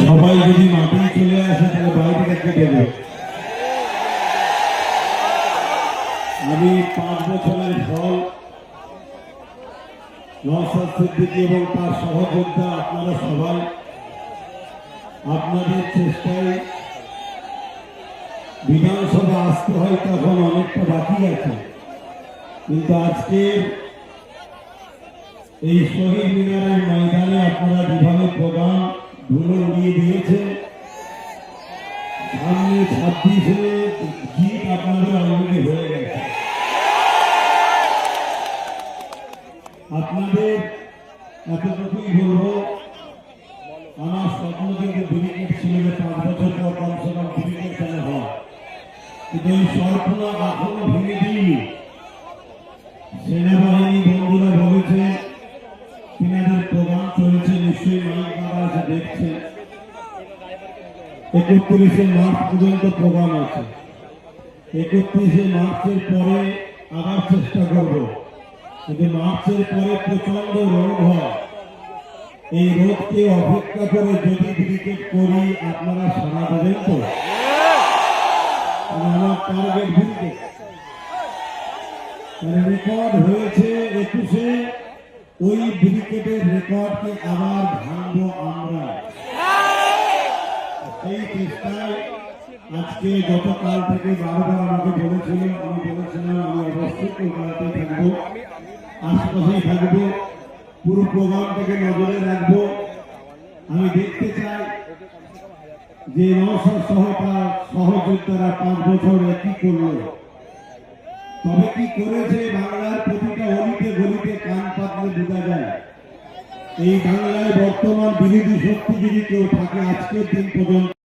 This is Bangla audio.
সবাই যদি মাঠে চলে আসে তাহলে বাইরে কেটে দেবে। আমি 5 বছরের ফল নওশাদ সিদ্দিকী এবং তার সহযোদ্ধা আপনারা সবাই আপনাদের চেষ্টায় বিধানসভা আসতে হয় তখন অনেকটা বাকি আছে, কিন্তু আজকে এই শহীদ মিনারের ময়দানে আপনারা যেভাবে প্রোগ্রাম ধুলো উড়িয়ে দিয়েছেন, সামনে 26-এ জিত আপনাদের অলরেডি হয়ে গেছে। আপনাদের এতটুকুই বলবো, আমার স্বপ্ন কিন্তু ব্রিগেড ছিল যে 5 বছর পর কমসে কম ব্রিগেড খেলা হয়, কিন্তু এই স্বপ্ন এখনো ভেঙে দিইনি। সেনাবাহিনী বন্ধুরা বলেছে তিনাদের প্রোগ্রাম চলছে, নিশ্চয়ই মালিক বাবা আছে দেখছে, 31শে মার্চ পর্যন্ত প্রোগ্রাম আছে। 31শে মার্চের পরে আবার চেষ্টা করব, কিন্তু মার্চের পরে প্রচন্ড রোদ হয়। এই রোদকে অপেক্ষা করে যদি ক্রিকেট করি আপনারা সারা দেবেন তো? আমার টার্গেট ক্রিকেট রেকর্ড হয়েছে 21-এ, ওই ক্রিকেটের রেকর্ডকে আবার ভাঙবো আমরা। সেই চেষ্টায় আজকে গতকাল থেকে বারবার আমাকে বলেছিল, আমি বলেছিলাম আমি অবশ্যই কলকাতায় থাকবো, আশপাশেই থাকবো, পুরো প্রোগ্রামটাকে নজরে রাখবো। আমি দেখতে চাই যে নওশাদ সহ তার সহযোদ্ধারা 5 বছর কি করলো, তবে কি করেছে বাংলার প্রতিটা অলিতে গলিতে কান পাতলে বোঝা যায়। এই বাংলায় বর্তমান বিরোধী শক্তি যদি কেউ থাকে আজকের দিন পর্যন্ত